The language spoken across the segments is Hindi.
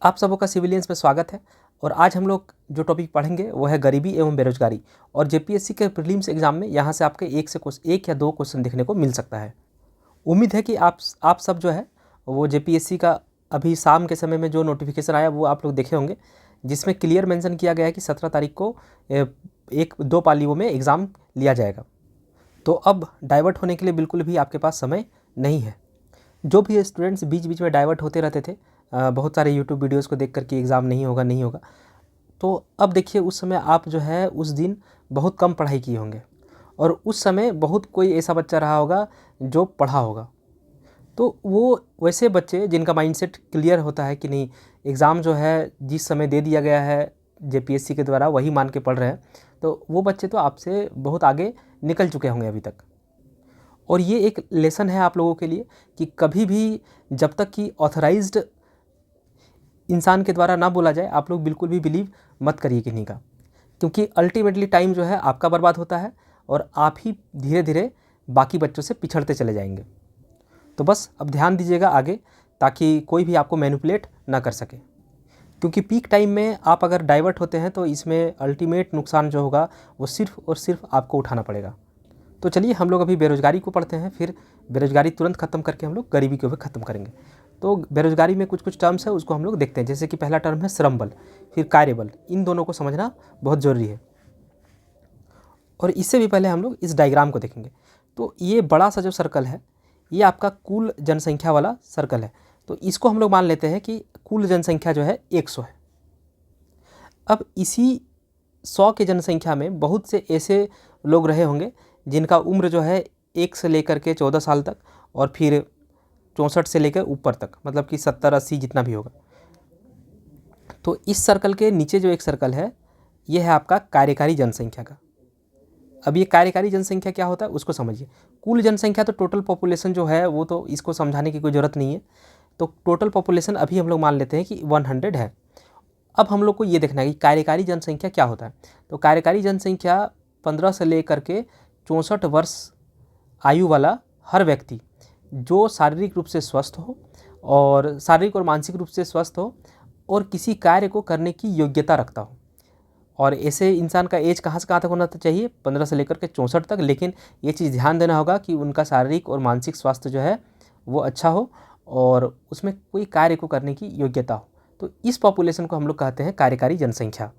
आप सबों का सिविलियंस में स्वागत है। और आज हम लोग जो टॉपिक पढ़ेंगे वो है गरीबी एवं बेरोजगारी। और जेपीएससी के प्रीलिम्स एग्जाम में यहाँ से आपके एक या दो क्वेश्चन देखने को मिल सकता है। उम्मीद है कि आप सब जो है वो जेपीएससी का अभी शाम के समय में जो नोटिफिकेशन आया वो आप लोग देखे होंगे, जिसमें क्लियर मेंशन किया गया है कि 17 तारीख को एक दो पालियों में एग्ज़ाम लिया जाएगा। तो अब डाइवर्ट होने के लिए बिल्कुल भी आपके पास समय नहीं है। जो भी स्टूडेंट्स बीच बीच में डाइवर्ट होते रहते थे बहुत सारे यूट्यूब वीडियोस को देख कर कि एग्ज़ाम नहीं होगा, तो अब देखिए उस समय आप जो है उस दिन बहुत कम पढ़ाई किए होंगे और उस समय बहुत कोई ऐसा बच्चा रहा होगा जो पढ़ा होगा। तो वो वैसे बच्चे जिनका माइंडसेट क्लियर होता है कि नहीं, एग्ज़ाम जो है जिस समय दे दिया गया है जेपीएससी के द्वारा वही मान के पढ़ रहे हैं, तो वो बच्चे तो आपसे बहुत आगे निकल चुके होंगे अभी तक। और ये एक लेसन है आप लोगों के लिए कि कभी भी जब तक कि ऑथराइज्ड इंसान के द्वारा ना बोला जाए आप लोग बिल्कुल भी बिलीव मत करिए किन्हीं का, क्योंकि अल्टीमेटली टाइम जो है आपका बर्बाद होता है और आप ही धीरे धीरे बाकी बच्चों से पिछड़ते चले जाएंगे। तो बस अब ध्यान दीजिएगा आगे, ताकि कोई भी आपको मैनिपुलेट ना कर सके, क्योंकि पीक टाइम में आप अगर डाइवर्ट होते हैं तो इसमें अल्टीमेट नुकसान जो होगा वो सिर्फ और सिर्फ आपको उठाना पड़ेगा। तो चलिए हम लोग अभी बेरोज़गारी को पढ़ते हैं, फिर बेरोज़गारी तुरंत ख़त्म करके हम लोग गरीबी को भी ख़त्म करेंगे। तो बेरोज़गारी में कुछ कुछ टर्म्स है उसको हम लोग देखते हैं। जैसे कि पहला टर्म है श्रम बल, फिर कार्यबल। इन दोनों को समझना बहुत ज़रूरी है। और इससे भी पहले हम लोग इस डायग्राम को देखेंगे। तो ये बड़ा सा जो सर्कल है ये आपका कुल जनसंख्या वाला सर्कल है। तो इसको हम लोग मान लेते हैं कि कुल जनसंख्या जो है 100 है। अब इसी 100 के जनसंख्या में बहुत से ऐसे लोग रहे होंगे जिनका उम्र जो है 1 से लेकर के 14 साल तक और फिर 64 से लेकर ऊपर तक, मतलब कि 70-80 जितना भी होगा। तो इस सर्कल के नीचे जो एक सर्कल है ये है आपका कार्यकारी जनसंख्या का। अब ये कार्यकारी जनसंख्या क्या होता है उसको समझिए। कुल जनसंख्या तो टोटल पॉपुलेशन जो है वो तो इसको समझाने की कोई ज़रूरत नहीं है। तो टोटल पॉपुलेशन अभी हम लोग मान लेते हैं कि 100 है। अब हम लोग को ये देखना है कि कार्यकारी जनसंख्या क्या होता है। तो कार्यकारी जनसंख्या 15 से लेकर के 64 वर्ष आयु वाला हर व्यक्ति जो शारीरिक रूप से स्वस्थ हो और शारीरिक और मानसिक रूप से स्वस्थ हो और किसी कार्य को करने की योग्यता रखता हो। और ऐसे इंसान का एज कहाँ से कहाँ तक होना चाहिए? 15 से लेकर के 64 तक। लेकिन ये चीज़ ध्यान देना होगा कि उनका शारीरिक और मानसिक स्वास्थ्य जो है वो अच्छा हो और उसमें कोई कार्य को करने की योग्यता हो। तो इस पॉपुलेशन को हम लोग कहते हैं कार्यकारी जनसंख्या।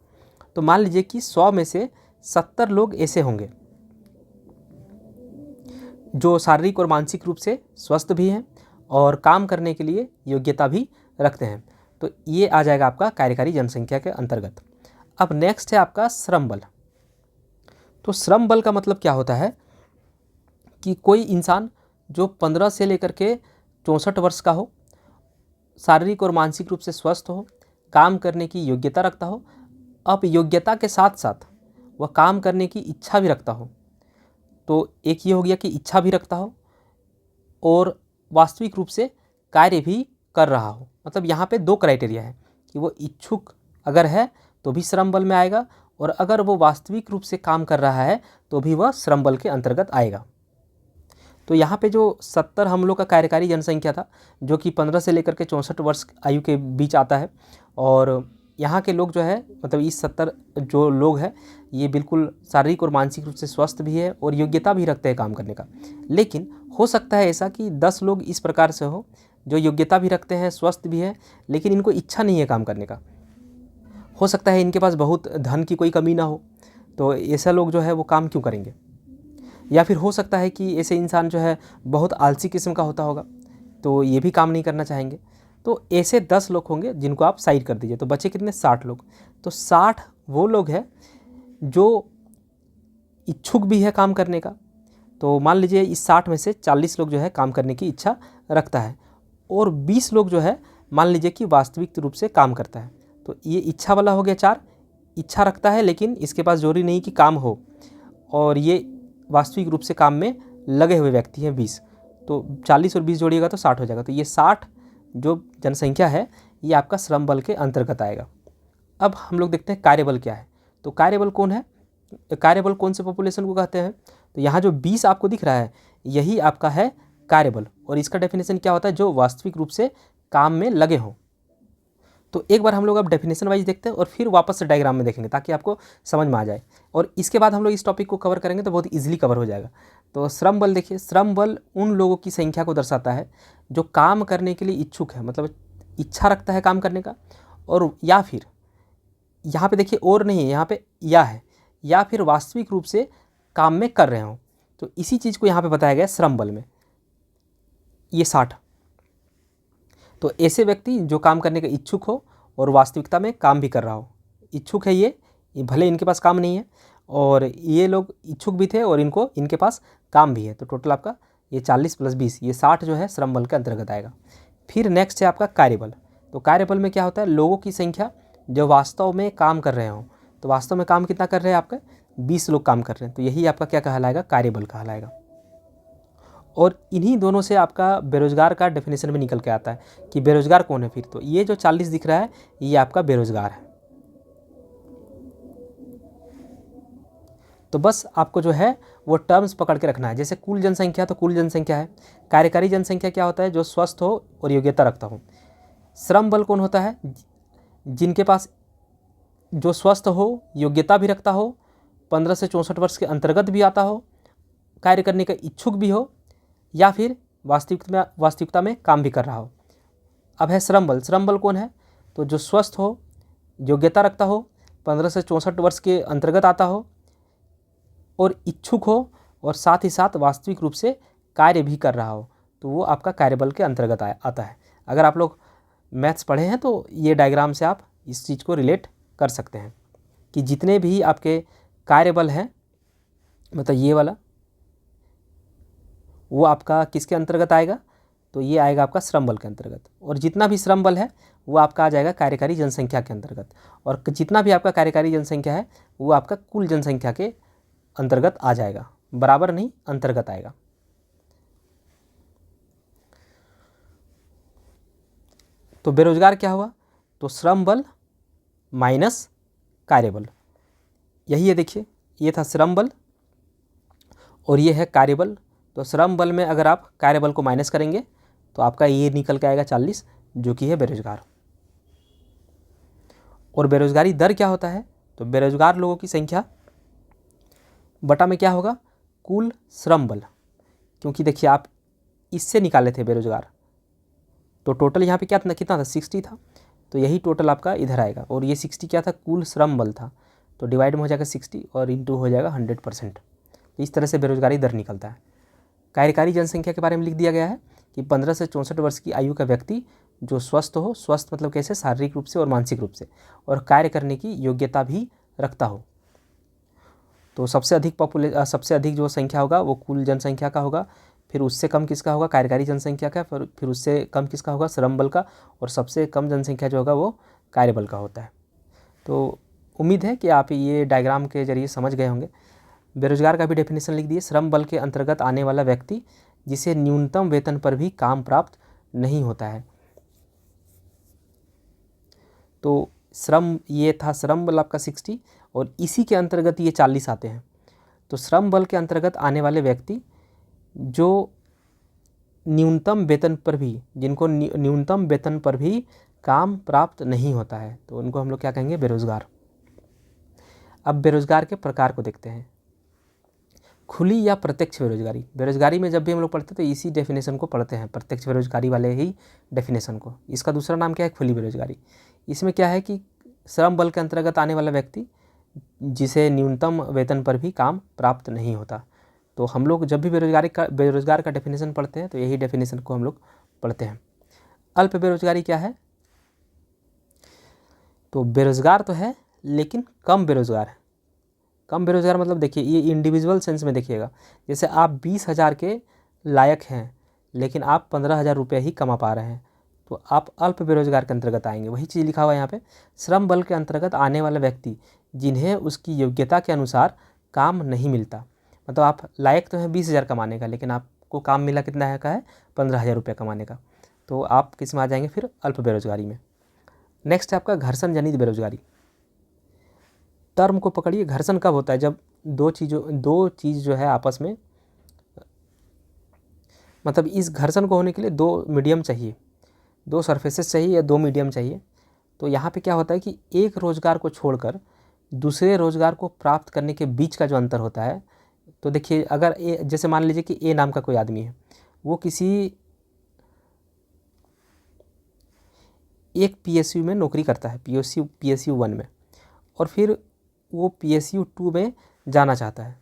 तो मान लीजिए कि 100 में से 70 लोग ऐसे होंगे जो शारीरिक और मानसिक रूप से स्वस्थ भी हैं और काम करने के लिए योग्यता भी रखते हैं। तो ये आ जाएगा आपका कार्यकारी जनसंख्या के अंतर्गत। अब नेक्स्ट है आपका श्रम बल। तो श्रम बल का मतलब क्या होता है कि कोई इंसान जो 15 से लेकर के 64 वर्ष का हो, शारीरिक और मानसिक रूप से स्वस्थ हो, काम करने की योग्यता रखता हो। अब योग्यता के साथ साथ वह काम करने की इच्छा भी रखता हो। तो एक ये हो गया कि इच्छा भी रखता हो और वास्तविक रूप से कार्य भी कर रहा हो। मतलब यहाँ पे दो क्राइटेरिया है कि वो इच्छुक अगर है तो भी श्रम बल में आएगा और अगर वो वास्तविक रूप से काम कर रहा है तो भी वह श्रम बल के अंतर्गत आएगा। तो यहाँ पे जो 70 हम लोग का कार्यकारी जनसंख्या था जो कि 15 से लेकर के 64 वर्ष आयु के बीच आता है, और यहाँ के लोग जो है मतलब इस 70 जो लोग हैं ये बिल्कुल शारीरिक और मानसिक रूप से स्वस्थ भी है और योग्यता भी रखते हैं काम करने का। लेकिन हो सकता है ऐसा कि 10 लोग इस प्रकार से हो जो योग्यता भी रखते हैं, स्वस्थ भी है, लेकिन इनको इच्छा नहीं है काम करने का। हो सकता है इनके पास बहुत धन की कोई कमी ना हो, तो ऐसा लोग जो है वो काम क्यों करेंगे। या फिर हो सकता है कि ऐसे इंसान जो है बहुत आलसी किस्म का होता होगा, तो ये भी काम नहीं करना चाहेंगे। तो ऐसे 10 लोग होंगे जिनको आप साइड कर दीजिए, तो बचे कितने? 60 लोग। तो 60 वो लोग हैं जो इच्छुक भी है काम करने का। तो मान लीजिए इस 60 में से 40 लोग जो है काम करने की इच्छा रखता है और 20 लोग जो है मान लीजिए कि वास्तविक रूप से काम करता है। तो ये इच्छा वाला हो गया 4, इच्छा रखता है लेकिन इसके पास जरूरी नहीं कि काम हो, और ये वास्तविक रूप से काम में लगे हुए व्यक्ति हैं 20। तो 40 और 20 जोड़िएगा तो 60 हो जाएगा। तो ये 60 जो जनसंख्या है ये आपका श्रम बल के अंतर्गत आएगा। अब हम लोग देखते हैं कार्यबल क्या है। तो कार्यबल कौन है? कार्यबल कौन से पॉपुलेशन को कहते हैं? तो यहाँ जो 20 आपको दिख रहा है यही आपका है कार्यबल, और इसका डेफिनेशन क्या होता है? जो वास्तविक रूप से काम में लगे हों। तो एक बार हम लोग अब डेफिनेशन वाइज देखते हैं और फिर वापस से डायग्राम में देखेंगे ताकि आपको समझ में आ जाए, और इसके बाद हम लोग इस टॉपिक को कवर करेंगे तो बहुत ईजिली कवर हो जाएगा। तो श्रम बल देखिए, श्रम बल उन लोगों की संख्या को दर्शाता है जो काम करने के लिए इच्छुक है, मतलब इच्छा रखता है काम करने का, और या फिर यहाँ पे देखिए और नहीं है, यहाँ पे या है, या फिर वास्तविक रूप से काम में कर रहे हों। तो इसी चीज़ को यहाँ पे बताया गया श्रम बल में, ये 60। तो ऐसे व्यक्ति जो काम करने के इच्छुक हो और वास्तविकता में काम भी कर रहा हो, इच्छुक है ये भले इनके पास काम नहीं है, और ये लोग इच्छुक भी थे और इनके पास काम भी है। तो टोटल आपका ये 40 + 20 ये 60 जो है श्रम बल के अंतर्गत आएगा। फिर नेक्स्ट है आपका कार्यबल। तो कार्यबल में क्या होता है, लोगों की संख्या जो वास्तव में काम कर रहे हों। तो वास्तव में काम कितना कर रहे हैं आपका, 20 लोग काम कर रहे हैं, तो यही आपका क्या कहलाएगा, कार्यबल कहलाएगा। और इन्हीं दोनों से आपका बेरोजगार का डेफिनेशन भी निकल के आता है कि बेरोजगार कौन है। फिर तो ये जो 40 दिख रहा है ये आपका बेरोजगार है। तो बस आपको जो है वो टर्म्स पकड़ के रखना है। जैसे कुल जनसंख्या, तो कुल जनसंख्या है। कार्यकारी जनसंख्या क्या होता है, जो स्वस्थ हो और योग्यता रखता हो। श्रम बल कौन होता है, जिनके पास जो स्वस्थ हो, योग्यता भी रखता हो, 15 से 64 वर्ष के अंतर्गत भी आता हो, कार्य करने का इच्छुक भी हो, या फिर वास्तविकता में काम भी कर रहा हो। अब है श्रम बल। श्रम बल कौन है, तो जो स्वस्थ हो, योग्यता रखता हो, 15 से 64 वर्ष के अंतर्गत आता हो और इच्छुक हो, और साथ ही साथ वास्तविक रूप से कार्य भी कर रहा हो, तो वो आपका कार्यबल के अंतर्गत आता है। अगर आप लोग मैथ्स पढ़े हैं तो ये डायग्राम से आप इस चीज़ को रिलेट कर सकते हैं कि जितने भी आपके कार्यबल हैं, मतलब ये वाला, वो आपका किसके अंतर्गत आएगा, तो ये आएगा आपका श्रम बल के अंतर्गत। और जितना भी श्रम बल है वो आपका आ जाएगा कार्यकारी जनसंख्या के अंतर्गत, और जितना भी आपका कार्यकारी जनसंख्या है वो आपका कुल जनसंख्या के अंतर्गत आ जाएगा, बराबर नहीं, अंतर्गत आएगा। तो बेरोजगार क्या हुआ, तो श्रम बल माइनस कार्यबल, यही है। देखिए ये था श्रम बल और ये है कार्यबल। तो श्रम बल में अगर आप कार्यबल को माइनस करेंगे तो आपका ये निकल के आएगा 40, जो कि है बेरोजगार। और बेरोजगारी दर क्या होता है, तो बेरोजगार लोगों की संख्या बटा में क्या होगा, कुल श्रम बल। क्योंकि देखिए आप इससे निकाले थे बेरोजगार, तो टोटल यहाँ पे कितना था, 60 था, तो यही टोटल आपका इधर आएगा। और ये 60 क्या था, कुल श्रम बल था, तो डिवाइड में हो जाएगा 60 और इंटू हो जाएगा 100%। तो इस तरह से बेरोजगारी दर निकलता है। कार्यकारी जनसंख्या के बारे में लिख दिया गया है कि 15 से 64 वर्ष की आयु का व्यक्ति जो स्वस्थ हो, स्वस्थ मतलब कैसे, शारीरिक रूप से और मानसिक रूप से, और कार्य करने की योग्यता भी रखता हो। तो सबसे अधिक जो संख्या होगा वो कुल जनसंख्या का होगा, फिर उससे कम किसका होगा, कार्यकारी जनसंख्या का, फिर उससे कम किसका होगा, श्रम बल का, और सबसे कम जनसंख्या जो होगा वो कार्यबल का होता है। तो उम्मीद है कि आप ये डायग्राम के जरिए समझ गए होंगे। बेरोजगार का भी डेफिनेशन लिख दिए, श्रम बल के अंतर्गत आने वाला व्यक्ति जिसे न्यूनतम वेतन पर भी काम प्राप्त नहीं होता है। तो ये था श्रम बल आपका 60, और इसी के अंतर्गत ये 40 आते हैं। तो श्रम बल के अंतर्गत आने वाले व्यक्ति जो न्यूनतम वेतन पर भी, जिनको न्यूनतम वेतन पर भी काम प्राप्त नहीं होता है, तो उनको हम लोग क्या कहेंगे, बेरोजगार। अब बेरोजगार के प्रकार को देखते हैं। खुली या प्रत्यक्ष बेरोजगारी। बेरोजगारी में जब भी हम लोग पढ़ते हैं तो इसी डेफिनेशन को पढ़ते हैं, प्रत्यक्ष बेरोजगारी वाले ही डेफिनेशन को। इसका दूसरा नाम क्या है, खुली बेरोजगारी। इसमें क्या है कि श्रम बल के अंतर्गत आने वाला व्यक्ति जिसे न्यूनतम वेतन पर भी काम प्राप्त नहीं होता। तो हम लोग जब भी बेरोजगार का डेफिनेशन पढ़ते हैं तो यही डेफिनेशन को हम लोग पढ़ते हैं। अल्प बेरोजगारी क्या है, तो बेरोजगार तो है लेकिन कम बेरोजगार है। कम बेरोजगार मतलब देखिए ये इंडिविजुअल सेंस में देखिएगा, जैसे आप 20,000 के लायक हैं लेकिन आप 15,000 रुपये ही कमा पा रहे हैं, तो आप अल्प बेरोजगार के अंतर्गत आएंगे। वही चीज़ लिखा हुआ है यहाँ पे, श्रम बल के अंतर्गत आने वाला व्यक्ति जिन्हें उसकी योग्यता के अनुसार काम नहीं मिलता। मतलब आप लायक तो हैं 20,000 कमाने का, लेकिन आपको काम मिला कितना है का है, 15,000 रुपये कमाने का, तो आप किस में आ जाएंगे फिर, अल्प बेरोजगारी में। नेक्स्ट है आपका घर्षण जनित बेरोजगारी। टर्म को पकड़िए, घर्षण कब होता है, जब दो चीज़ जो है आपस में, मतलब इस घर्षण को होने के लिए दो मीडियम चाहिए, दो सरफेसेस चाहिए या दो मीडियम चाहिए। तो यहाँ पे क्या होता है कि एक रोज़गार को छोड़कर दूसरे रोज़गार को प्राप्त करने के बीच का जो अंतर होता है, तो देखिए अगर जैसे मान लीजिए कि ए नाम का कोई आदमी है, वो किसी एक पीएसयू में नौकरी करता है, पीएसयू 1 में, और फिर वो पीएसयू 2 में जाना चाहता है,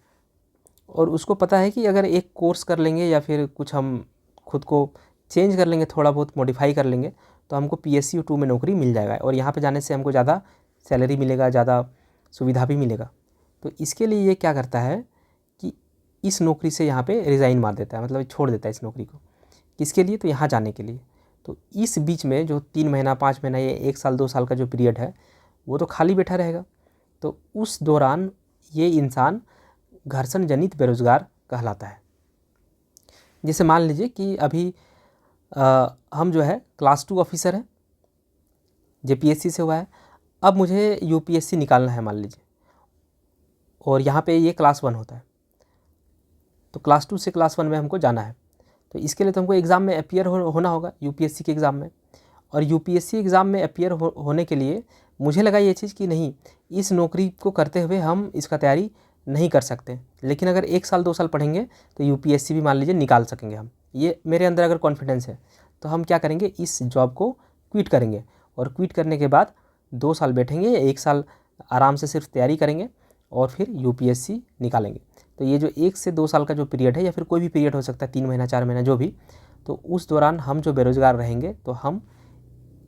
और उसको पता है कि अगर एक कोर्स कर लेंगे या फिर कुछ हम खुद को चेंज कर लेंगे, थोड़ा बहुत मॉडिफाई कर लेंगे, तो हमको पीएसयू 2 में नौकरी मिल जाएगा और यहाँ पे जाने से हमको ज़्यादा सैलरी मिलेगा, ज़्यादा सुविधा भी मिलेगा। तो इसके लिए ये क्या करता है कि इस नौकरी से यहाँ पे रिज़ाइन मार देता है, मतलब छोड़ देता है इस नौकरी को। किसके लिए? तो यहाँ जाने के लिए। तो इस बीच में जो 3 महीना 5 महीना या 1 साल 2 साल का जो पीरियड है, वो तो खाली बैठा रहेगा। तो उस दौरान ये इंसान घर्षण जनित बेरोज़गार कहलाता है। जैसे मान लीजिए कि अभी हम जो है क्लास 2 ऑफिसर हैं, जेपीएससी से हुआ है, अब मुझे यूपीएससी निकालना है मान लीजिए, और यहाँ पे ये क्लास 1 होता है, तो क्लास 2 से क्लास 1 में हमको जाना है। तो इसके लिए तो हमको एग्ज़ाम में अपीयर होना होगा यूपीएससी के एग्ज़ाम में, और यूपीएससी एग्ज़ाम में अपीयर होने के लिए मुझे लगा ये चीज़ कि नहीं, इस नौकरी को करते हुए हम इसका तैयारी नहीं कर सकते, लेकिन अगर 1 साल 2 साल पढ़ेंगे तो यूपीएससी भी मान लीजिए निकाल सकेंगे हम। ये मेरे अंदर अगर कॉन्फिडेंस है, तो हम क्या करेंगे, इस जॉब को क्विट करेंगे, और क्विट करने के बाद 2 साल बैठेंगे या 1 साल आराम से सिर्फ तैयारी करेंगे और फिर यूपीएससी निकालेंगे। तो ये जो 1 से 2 साल का जो पीरियड है, या फिर कोई भी पीरियड हो सकता है, 3 महीना 4 महीना जो भी, तो उस दौरान हम जो बेरोज़गार रहेंगे तो हम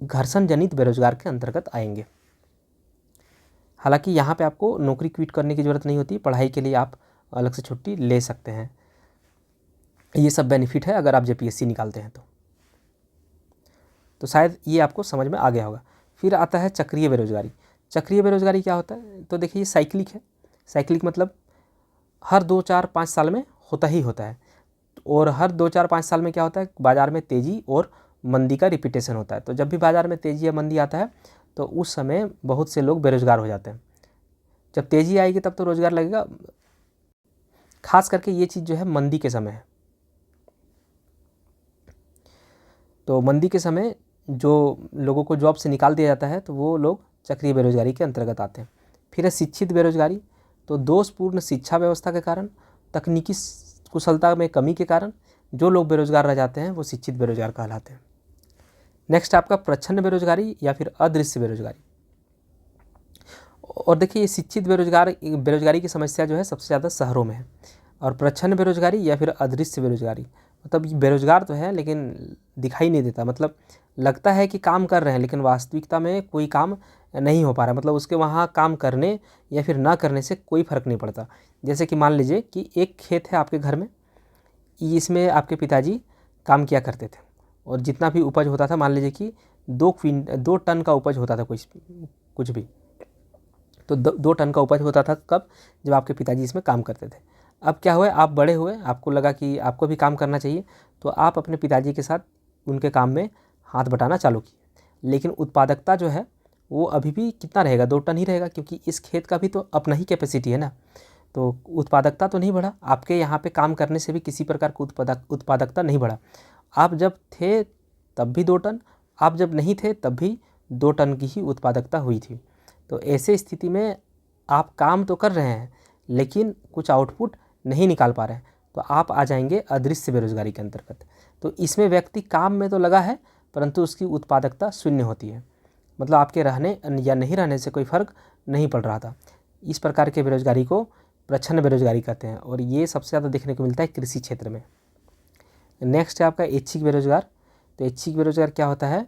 घर्षण जनित बेरोज़गार के अंतर्गत आएंगे। हालांकि यहाँ पे आपको नौकरी क्विट करने की ज़रूरत नहीं होती, पढ़ाई के लिए आप अलग से छुट्टी ले सकते हैं। ये सब बेनिफिट है अगर आप जेपीएससी निकालते हैं तो शायद ये आपको समझ में आ गया होगा। फिर आता है चक्रीय बेरोज़गारी। चक्रीय बेरोज़गारी क्या होता है? तो देखिए ये साइक्लिक है। साइक्लिक मतलब हर 2 4 5 साल में होता ही होता है, और हर 2 4 5 साल में क्या होता है, बाज़ार में तेज़ी और मंदी का रिपीटेशन होता है। तो जब भी बाज़ार में तेज़ी या मंदी आता है तो उस समय बहुत से लोग बेरोज़गार हो जाते हैं। जब तेज़ी आएगी तब तो रोज़गार लगेगा, खास करके ये चीज़ जो है मंदी के समय है। तो मंदी के समय जो लोगों को जॉब से निकाल दिया जाता है, तो वो लोग चक्रीय बेरोज़गारी के अंतर्गत आते हैं। फिर है शिक्षित बेरोज़गारी। तो दोषपूर्ण शिक्षा व्यवस्था के कारण, तकनीकी कुशलता में कमी के कारण जो लोग बेरोज़गार रह जाते हैं वो शिक्षित बेरोज़गार कहलाते हैं। नेक्स्ट आपका प्रच्छन्न बेरोज़गारी या फिर अदृश्य बेरोज़गारी। और देखिए ये शिक्षित बेरोज़गारी की समस्या जो है सबसे ज़्यादा शहरों में है, और प्रच्छन्न बेरोज़गारी या फिर अदृश्य बेरोज़गारी मतलब बेरोज़गार तो है लेकिन दिखाई नहीं देता, मतलब लगता है कि काम कर रहे हैं लेकिन वास्तविकता में कोई काम नहीं हो पा रहा है, मतलब उसके वहाँ काम करने या फिर ना करने से कोई फ़र्क नहीं पड़ता। जैसे कि मान लीजिए कि एक खेत है आपके घर में, इसमें आपके पिताजी काम किया करते थे, और जितना भी उपज होता था, मान लीजिए कि 2 टन का उपज होता था कुछ भी, तो 2 टन का उपज होता था कब? जब आपके पिताजी इसमें काम करते थे। अब क्या हुआ, आप बड़े हुए, आपको लगा कि आपको भी काम करना चाहिए, तो आप अपने पिताजी के साथ उनके काम में हाथ बटाना चालू किए। लेकिन उत्पादकता जो है वो अभी भी कितना रहेगा, 2 टन ही रहेगा, क्योंकि इस खेत का भी तो अपना ही कैपेसिटी है ना। तो उत्पादकता तो नहीं बढ़ा, आपके यहाँ पे काम करने से भी किसी प्रकार का उत्पादकता नहीं बढ़ा। आप जब थे तब भी 2 टन, आप जब नहीं थे तब भी 2 टन की ही उत्पादकता हुई थी। तो ऐसे स्थिति में आप काम तो कर रहे हैं लेकिन कुछ आउटपुट नहीं निकाल पा रहे हैं, तो आप आ जाएंगे अदृश्य बेरोज़गारी के अंतर्गत। तो इसमें व्यक्ति काम में तो लगा है परंतु उसकी उत्पादकता शून्य होती है, मतलब आपके रहने या नहीं रहने से कोई फ़र्क नहीं पड़ रहा था। इस प्रकार के बेरोज़गारी को प्रच्छन्न बेरोज़गारी कहते हैं, और ये सबसे ज़्यादा देखने को मिलता है कृषि क्षेत्र में। नेक्स्ट है आपका ऐच्छिक बेरोज़गार। तो ऐच्छिक बेरोज़गार क्या होता है?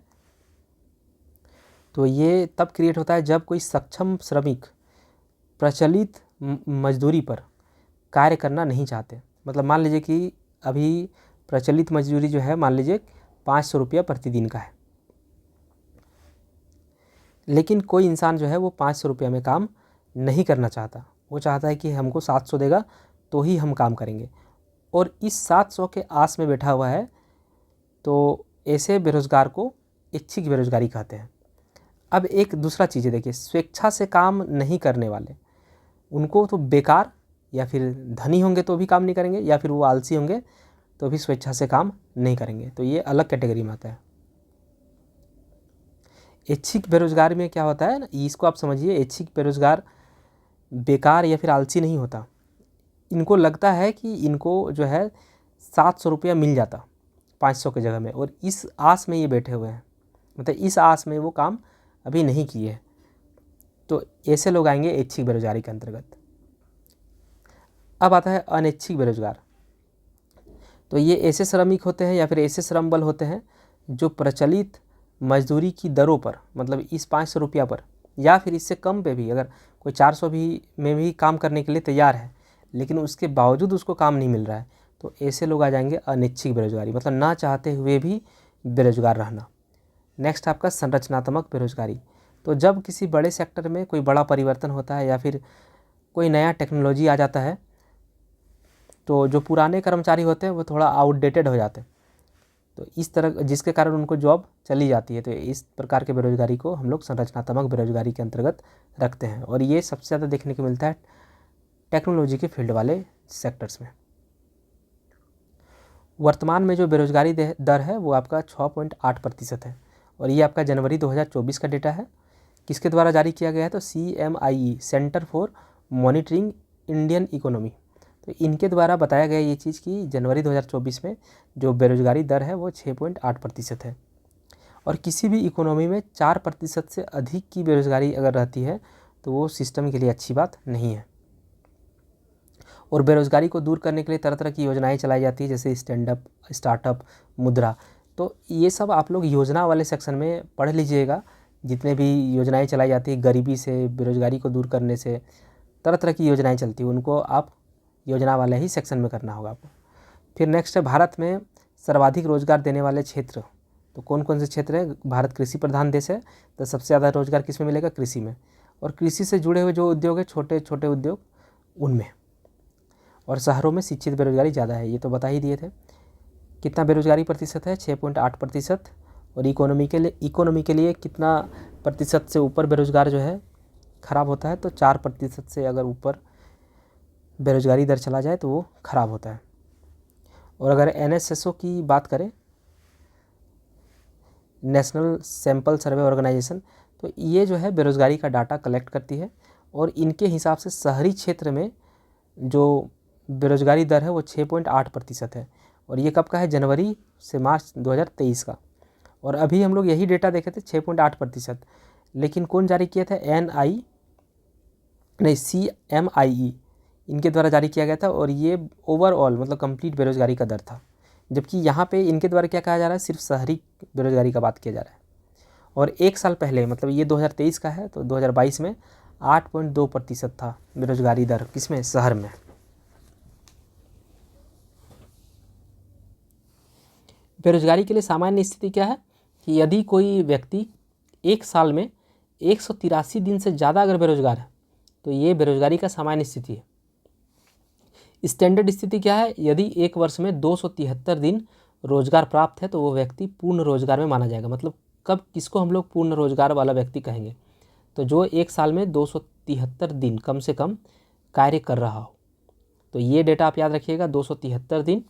तो ये तब क्रिएट होता है जब कोई सक्षम श्रमिक प्रचलित मजदूरी पर कार्य करना नहीं चाहते। मतलब मान लीजिए कि अभी प्रचलित मजदूरी जो है मान लीजिए 500 रुपया प्रतिदिन का है, लेकिन कोई इंसान जो है वो 500 रुपया में काम नहीं करना चाहता, वो चाहता है कि हमको 700 देगा तो ही हम काम करेंगे, और इस 700 के आस में बैठा हुआ है। तो ऐसे बेरोज़गार को ऐच्छिक बेरोज़गारी कहते हैं। अब एक दूसरा चीज़ है, देखिए स्वेच्छा से काम नहीं करने वाले, उनको तो बेकार, या फिर धनी होंगे तो भी काम नहीं करेंगे, या फिर वो आलसी होंगे तो भी स्वेच्छा से काम नहीं करेंगे, तो ये अलग कैटेगरी में आता है। ऐच्छिक बेरोजगार में क्या होता है ना, इसको आप समझिए, ऐच्छिक बेरोजगार बेकार या फिर आलसी नहीं होता। इनको लगता है कि इनको जो है 700 रुपया मिल जाता 500 की जगह में, और इस आस में ये बैठे हुए हैं, मतलब इस आस में वो काम अभी नहीं किए हैं। तो ऐसे लोग आएंगे ऐच्छिक बेरोजगारी के अंतर्गत। अब आता है अनैच्छिक बेरोजगार। तो ये ऐसे श्रमिक होते हैं या फिर ऐसे श्रम बल होते हैं जो प्रचलित मजदूरी की दरों पर, मतलब इस 500 रुपया पर या फिर इससे कम पे भी, अगर कोई 400 भी में भी काम करने के लिए तैयार है लेकिन उसके बावजूद उसको काम नहीं मिल रहा है, तो ऐसे लोग आ जाएंगे अनैच्छिक बेरोजगारी, मतलब ना चाहते हुए भी बेरोजगार रहना। नेक्स्ट आपका संरचनात्मक बेरोजगारी। तो जब किसी बड़े सेक्टर में कोई बड़ा परिवर्तन होता है या फिर कोई नया टेक्नोलॉजी आ जाता है, तो जो पुराने कर्मचारी होते हैं वो थोड़ा आउटडेटेड हो जाते हैं, तो इस तरह जिसके कारण उनको जॉब चली जाती है। तो इस प्रकार के बेरोजगारी को हम लोग संरचनात्मक बेरोजगारी के अंतर्गत रखते हैं, और ये सबसे ज़्यादा देखने को मिलता है टेक्नोलॉजी के फील्ड वाले सेक्टर्स में। वर्तमान में जो बेरोजगारी दर है वो आपका 6.8% है, और ये आपका जनवरी 2024 का डेटा है। किसके द्वारा जारी किया गया है? तो CMIE, centre for monitoring Indian economy. तो इनके द्वारा बताया गया ये चीज़ कि जनवरी 2024 में जो बेरोजगारी दर है वो 6.8% है, और किसी भी इकोनॉमी में 4% से अधिक की बेरोजगारी अगर रहती है तो वो सिस्टम के लिए अच्छी बात नहीं है। और बेरोजगारी को दूर करने के लिए तरह तरह की योजनाएं चलाई जाती है, जैसे स्टार्टअप, मुद्रा। तो ये सब आप लोग योजना वाले सेक्शन में पढ़ लीजिएगा। जितने भी योजनाएं चलाई जाती है गरीबी से, बेरोजगारी को दूर करने से, तरह तरह की योजनाएं चलती है, उनको आप योजना वाले ही सेक्शन में करना होगा आपको। फिर नेक्स्ट है भारत में सर्वाधिक रोजगार देने वाले क्षेत्र। तो कौन कौन से क्षेत्र है? भारत कृषि प्रधान देश है, तो सबसे ज़्यादा रोजगार किस में मिलेगा? कृषि में। और कृषि से जुड़े हुए जो उद्योग है, छोटे छोटे उद्योग, उनमें। और शहरों में शिक्षित बेरोजगारी ज़्यादा है, ये तो बता ही दिए थे। कितना बेरोजगारी प्रतिशत है? 6.8%। और इकोनॉमी के लिए कितना प्रतिशत से ऊपर बेरोजगार जो है ख़राब होता है? तो 4% से अगर ऊपर बेरोजगारी दर चला जाए तो वो ख़राब होता है। और अगर NSSO की बात करें, नेशनल सैंपल सर्वे ऑर्गेनाइजेशन, तो ये जो है बेरोजगारी का डाटा कलेक्ट करती है, और इनके हिसाब से शहरी क्षेत्र में जो बेरोजगारी दर है वो 6.8% है। और ये कब का है? जनवरी से मार्च 2023 का। और अभी हम लोग यही डेटा देखे थे 6.8%, लेकिन कौन जारी किया था? CMIE, इनके द्वारा जारी किया गया था, और ये ओवरऑल मतलब कंप्लीट बेरोजगारी का दर था। जबकि यहाँ पे इनके द्वारा क्या कहा जा रहा है? सिर्फ शहरी बेरोजगारी का बात किया जा रहा है। और एक साल पहले, मतलब ये 2023 का है, तो 2022 में 8.2% था बेरोजगारी दर, किसमें? शहर में। बेरोजगारी के लिए सामान्य स्थिति क्या है कि यदि कोई व्यक्ति एक साल में 183 दिन से ज़्यादा अगर बेरोजगार है तो ये बेरोजगारी का सामान्य स्थिति है। स्टैंडर्ड स्थिति क्या है? यदि एक वर्ष में 273 दिन रोजगार प्राप्त है तो वो व्यक्ति पूर्ण रोजगार में माना जाएगा। मतलब कब किसको हम लोग पूर्ण रोजगार वाला व्यक्ति कहेंगे? तो जो एक साल में 273 दिन कम से कम कार्य कर रहा हो। तो ये डेटा आप याद रखिएगा, 273 दिन,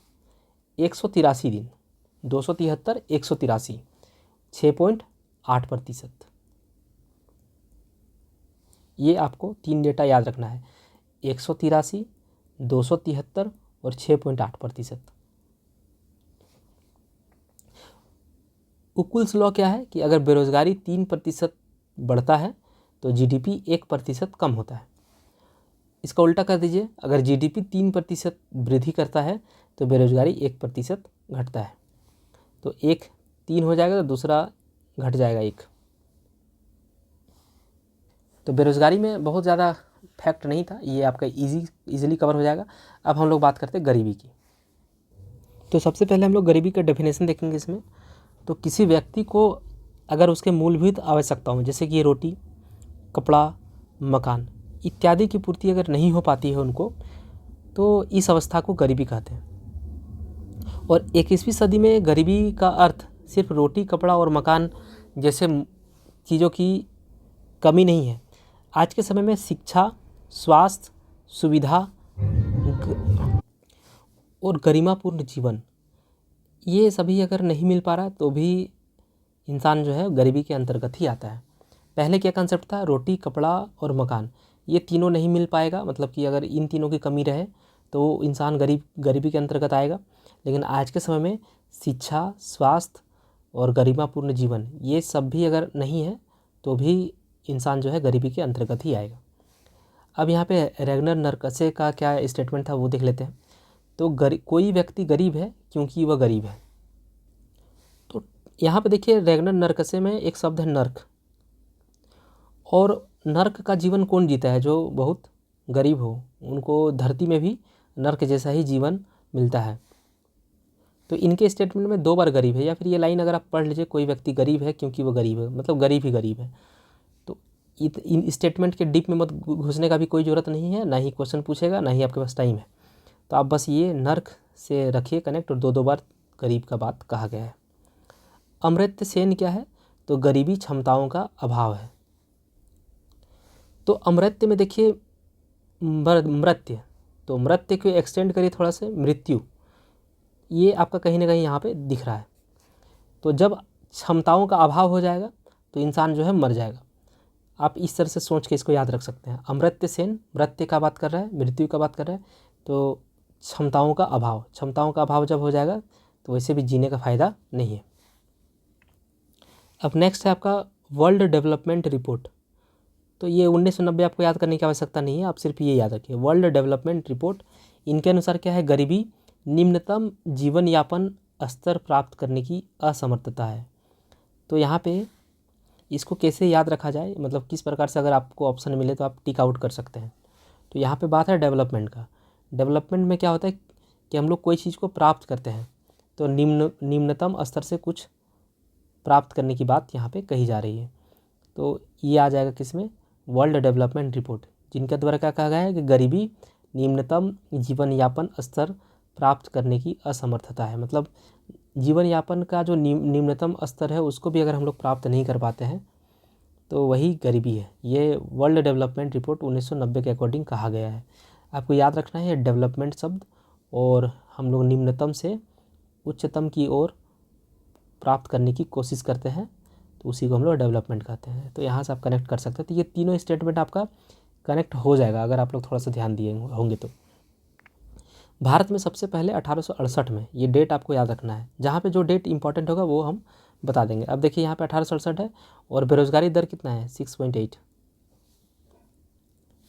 183 दिन, 273, 183, 6.8%। ये आपको 3 डेटा याद रखना है, 183, 273 और 6.8%। उकुल्स लॉ क्या है कि अगर बेरोजगारी 3% बढ़ता है तो GDP 1% कम होता है। इसका उल्टा कर दीजिए, अगर GDP 3% वृद्धि करता है तो बेरोजगारी 1% घटता है। तो एक 3 हो जाएगा तो दूसरा घट जाएगा 1। तो बेरोजगारी में बहुत ज़्यादा फैक्ट नहीं था, ये आपका इजीली कवर हो जाएगा। अब हम लोग बात करते हैं गरीबी की। तो सबसे पहले हम लोग गरीबी का डेफिनेशन देखेंगे इसमें। तो किसी व्यक्ति को अगर उसके मूलभूत आवश्यकताओं जैसे कि रोटी, कपड़ा, मकान इत्यादि की पूर्ति अगर नहीं हो पाती है उनको, तो इस अवस्था को गरीबी कहते हैं। और 21वीं सदी में गरीबी का अर्थ सिर्फ रोटी, कपड़ा और मकान जैसे चीज़ों की कमी नहीं है। आज के समय में शिक्षा, स्वास्थ्य, सुविधा और गरिमापूर्ण जीवन, ये सभी अगर नहीं मिल पा रहा तो भी इंसान जो है गरीबी के अंतर्गत ही आता है। पहले क्या कंसेप्ट था, रोटी, कपड़ा और मकान, ये तीनों नहीं मिल पाएगा, मतलब कि अगर इन तीनों की कमी रहे तो इंसान गरीबी के अंतर्गत आएगा। लेकिन आज के समय में शिक्षा, स्वास्थ्य और गरिमापूर्ण जीवन, ये सब भी अगर नहीं है तो भी इंसान जो है गरीबी के अंतर्गत ही आएगा। अब यहाँ पे रैगनर नरकसे का क्या स्टेटमेंट था वो देख लेते हैं। तो कोई व्यक्ति गरीब है क्योंकि वह गरीब है। तो यहाँ पे देखिए रैगनर नरकसे में एक शब्द है नर्क, और नर्क का जीवन कौन जीता है, जो बहुत गरीब हो, उनको धरती में भी नर्क जैसा ही जीवन मिलता है। तो इनके स्टेटमेंट में 2 बार गरीब है, या फिर ये लाइन अगर आप पढ़ लीजिए, कोई व्यक्ति गरीब है क्योंकि वो गरीब है, मतलब गरीब ही गरीब है। तो इन स्टेटमेंट के डीप में मत घुसने का भी कोई ज़रूरत नहीं है, ना ही क्वेश्चन पूछेगा, ना ही आपके पास टाइम है। तो आप बस ये नर्क से रखिए कनेक्ट, और 2 बार गरीब का बात कहा गया है। अमर्त्य सेन क्या है, तो गरीबी क्षमताओं का अभाव है। तो अमर्त्य में देखिए मृत्य, तो मृत्य को एक्सटेंड करिए थोड़ा सा, मृत्यु, ये आपका कहीं ना कहीं यहाँ पे दिख रहा है। तो जब क्षमताओं का अभाव हो जाएगा तो इंसान जो है मर जाएगा। आप इस तरह से सोच के इसको याद रख सकते हैं। अमर्त्य सेन मृत्यु का बात कर रहा है, मृत्यु का बात कर रहा है, तो क्षमताओं का अभाव जब हो जाएगा तो वैसे भी जीने का फ़ायदा नहीं है। अब नेक्स्ट है आपका वर्ल्ड डेवलपमेंट रिपोर्ट। तो ये 1990 आपको याद करने की आवश्यकता नहीं है, आप सिर्फ ये याद रखिए, वर्ल्ड डेवलपमेंट रिपोर्ट। इनके अनुसार क्या है, गरीबी निम्नतम जीवन यापन स्तर प्राप्त करने की असमर्थता है। तो यहाँ पे इसको कैसे याद रखा जाए, मतलब किस प्रकार से अगर आपको ऑप्शन मिले तो आप टिक आउट कर सकते हैं। तो यहाँ पे बात है डेवलपमेंट का। डेवलपमेंट में क्या होता है कि हम लोग कोई चीज़ को प्राप्त करते हैं, तो निम्नतम स्तर से कुछ प्राप्त करने की बात यहाँ पे कही जा रही है। तो ये आ जाएगा किसमें, वर्ल्ड डेवलपमेंट रिपोर्ट, जिनके द्वारा क्या कहा गया है कि गरीबी निम्नतम जीवन यापन स्तर प्राप्त करने की असमर्थता है। मतलब जीवन यापन का जो निम्नतम स्तर है उसको भी अगर हम लोग प्राप्त नहीं कर पाते हैं तो वही गरीबी है। ये वर्ल्ड डेवलपमेंट रिपोर्ट 1990 के अकॉर्डिंग कहा गया है। आपको याद रखना है डेवलपमेंट शब्द, और हम लोग निम्नतम से उच्चतम की ओर प्राप्त करने की कोशिश करते हैं, तो उसी को हम लोग डेवलपमेंट कहते हैं। तो यहाँ से आप कनेक्ट कर सकते हैं। तो ये तीनों स्टेटमेंट आपका कनेक्ट हो जाएगा अगर आप लोग थोड़ा सा ध्यान दिए होंगे तो। भारत में सबसे पहले 1868 में, ये डेट आपको याद रखना है, जहाँ पे जो डेट इंपॉर्टेंट होगा वो हम बता देंगे। अब देखिए यहाँ पे 1868 है, और बेरोजगारी दर कितना है 6.8,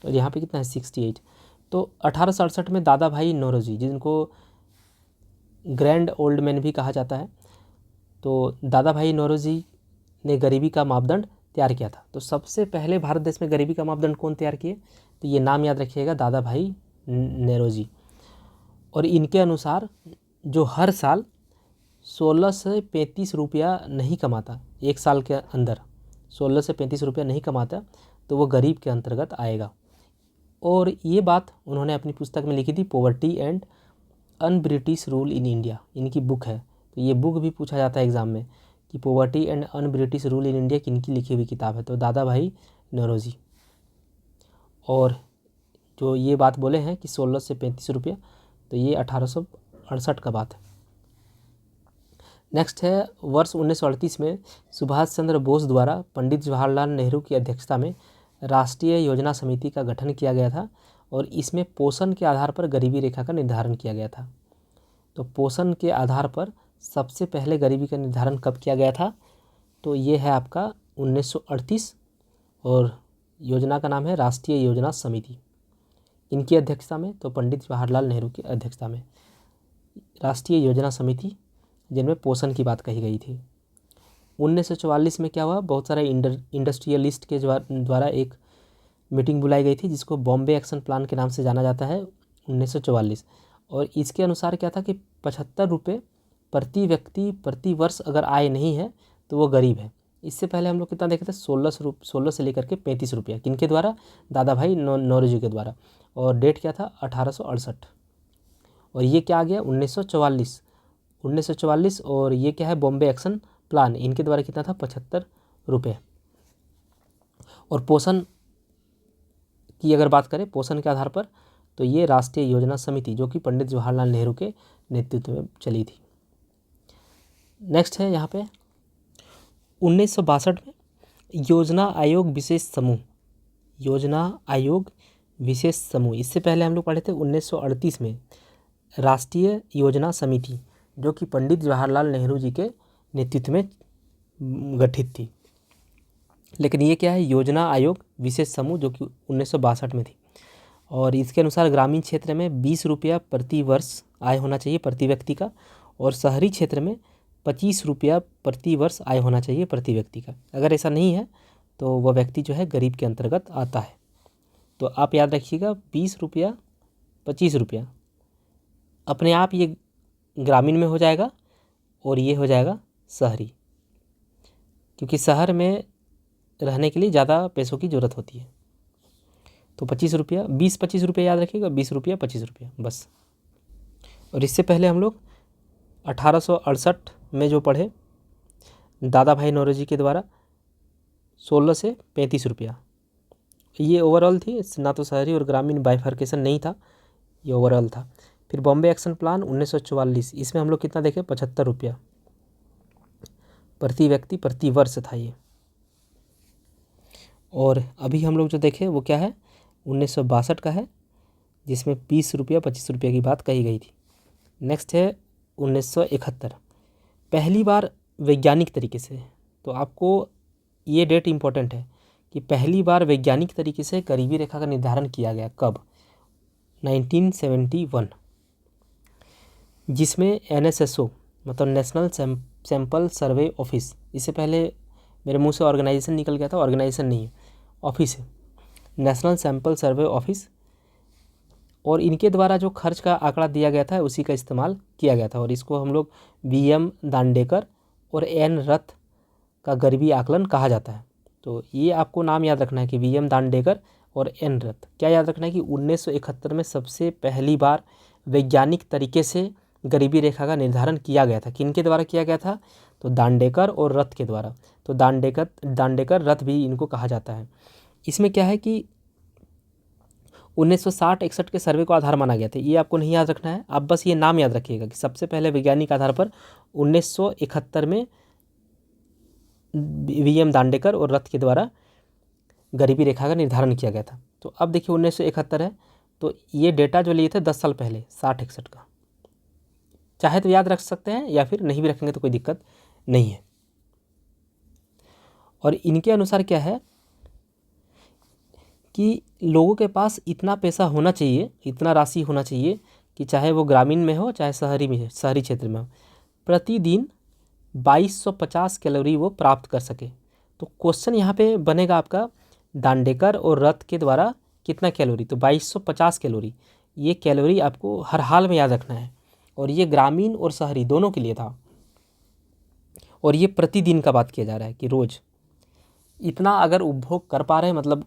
और यहाँ पे कितना है 68। तो 1868 में दादा भाई नौरोजी, जिनको ग्रैंड ओल्ड मैन भी कहा जाता है, तो दादा भाई नौरोजी ने गरीबी का मापदंड तैयार किया था। तो सबसे पहले भारत देश में गरीबी का मापदंड कौन तैयार किए, तो ये नाम याद रखिएगा, दादा भाई नौरोजी। और इनके अनुसार जो हर साल 16 से 35 रुपया नहीं कमाता, एक साल के अंदर 16 से 35 रुपया नहीं कमाता, तो वो गरीब के अंतर्गत आएगा। और ये बात उन्होंने अपनी पुस्तक में लिखी थी, poverty and un British rule in India, इनकी बुक है। तो ये बुक भी पूछा जाता है एग्ज़ाम में कि poverty and un British rule in India किनकी लिखी हुई किताब है, तो दादा भाई नौरोजी। और जो ये बात बोले हैं कि 16 से 35 रुपया, तो ये 1868 का बात है। नेक्स्ट है वर्ष 1938 में सुभाष चंद्र बोस द्वारा पंडित जवाहरलाल नेहरू की अध्यक्षता में राष्ट्रीय योजना समिति का गठन किया गया था, और इसमें पोषण के आधार पर गरीबी रेखा का निर्धारण किया गया था। तो पोषण के आधार पर सबसे पहले गरीबी का निर्धारण कब किया गया था, तो ये है आपका 1938, और योजना का नाम है राष्ट्रीय योजना समिति। इनकी अध्यक्षता में, तो पंडित जवाहरलाल नेहरू की अध्यक्षता में राष्ट्रीय योजना समिति, जिनमें पोषण की बात कही गई थी। 1944 में क्या हुआ, बहुत सारे इंडस्ट्रियलिस्ट के द्वारा एक मीटिंग बुलाई गई थी, जिसको बॉम्बे एक्शन प्लान के नाम से जाना जाता है, 1944। और इसके अनुसार क्या था कि 75 रुपये प्रति व्यक्ति प्रति वर्ष अगर आय नहीं है तो वो गरीब है। इससे पहले हम लोग कितना देखे थे, 16 से लेकर के 35 रुपया, किनके द्वारा, दादा भाई नौरोजी के द्वारा। और डेट क्या था 1868, और ये क्या आ गया 1944, और ये क्या है बॉम्बे एक्शन प्लान, इनके द्वारा कितना था 75 रुपये। और पोषण की अगर बात करें, पोषण के आधार पर, तो ये राष्ट्रीय योजना समिति जो कि पंडित जवाहरलाल नेहरू के नेतृत्व में चली थी। नेक्स्ट है यहाँ पे 1962 में योजना आयोग विशेष समूह, योजना आयोग विशेष समूह, इससे पहले हम लोग पढ़े थे 1938 में राष्ट्रीय योजना समिति, जो कि पंडित जवाहरलाल नेहरू जी के नेतृत्व में गठित थी। लेकिन ये क्या है, योजना आयोग विशेष समूह, जो कि 1962 में थी। और इसके अनुसार ग्रामीण क्षेत्र में 20 रुपया प्रति वर्ष आय होना चाहिए प्रति व्यक्ति का, और शहरी क्षेत्र में 25 रुपया प्रति वर्ष आय होना चाहिए प्रति व्यक्ति का। अगर ऐसा नहीं है तो वह व्यक्ति जो है गरीब के अंतर्गत आता है। तो आप याद रखिएगा 20 रुपया 25 रुपया अपने आप ये ग्रामीण में हो जाएगा और ये हो जाएगा शहरी, क्योंकि शहर में रहने के लिए ज़्यादा पैसों की ज़रूरत होती है। तो 25 रुपया 20-25 रुपया याद रखिएगा, 20 रुपया 25 रुपया बस। और इससे पहले हम लोग 1868 में जो पढ़े दादा भाई नौरोजी के द्वारा 16 से 35 रुपया, ये ओवरऑल थी, ना तो शहरी और ग्रामीण बाइफर्केशन नहीं था, ये ओवरऑल था। फिर बॉम्बे एक्शन प्लान 1944, इसमें हम लोग कितना देखें 75 रुपया प्रति व्यक्ति प्रति वर्ष था ये। और अभी हम लोग जो देखें वो क्या है 1962 का है, जिसमें 20 रुपया 25 रुपया की बात कही गई थी। नेक्स्ट है 1971, पहली बार वैज्ञानिक तरीके से, तो आपको ये डेट इम्पोर्टेंट है कि पहली बार वैज्ञानिक तरीके से गरीबी रेखा का निर्धारण किया गया कब, 1971, जिसमें NSSO मतलब नेशनल सैंपल सर्वे ऑफिस, इससे पहले मेरे मुंह से ऑर्गेनाइजेशन निकल गया था, ऑर्गेनाइजेशन नहीं है, ऑफिस है, नेशनल सैंपल सर्वे ऑफिस, और इनके द्वारा जो खर्च का आंकड़ा दिया गया था उसी का इस्तेमाल किया गया था। और इसको हम लोग VM दांडेकर और N रथ का गरीबी आकलन कहा जाता है। तो ये आपको नाम याद रखना है कि VM दांडेकर और N रथ। क्या याद रखना है कि 1971 में सबसे पहली बार वैज्ञानिक तरीके से गरीबी रेखा का निर्धारण किया गया था। किनके द्वारा किया गया था, तो दांडेकर और रथ के द्वारा। तो दांडेकर रथ भी इनको कहा जाता है। इसमें क्या है कि 1960-61 के सर्वे को आधार माना गया था, ये आपको नहीं याद रखना है, आप बस ये नाम याद रखिएगा कि सबसे पहले वैज्ञानिक आधार पर 1971 में VM दांडेकर और रथ के द्वारा गरीबी रेखा का निर्धारण किया गया था। तो अब देखिए 1971 है, तो ये डेटा जो लिए थे 10 साल पहले 60-61 का, चाहे तो याद रख सकते हैं या फिर नहीं भी रखेंगे तो कोई दिक्कत नहीं है। और इनके अनुसार क्या है कि लोगों के पास इतना पैसा होना चाहिए, इतना राशि होना चाहिए कि चाहे वो ग्रामीण में हो चाहे शहरी में हो, शहरी क्षेत्र में हो, प्रतिदिन 2250 कैलोरी वो प्राप्त कर सके। तो क्वेश्चन यहाँ पे बनेगा आपका दांडेकर और रथ के द्वारा कितना कैलोरी, तो 2250 कैलोरी। ये कैलोरी आपको हर हाल में याद रखना है, और ये ग्रामीण और शहरी दोनों के लिए था। और ये प्रतिदिन का बात किया जा रहा है कि रोज़ इतना अगर उपभोग कर पा रहे हैं, मतलब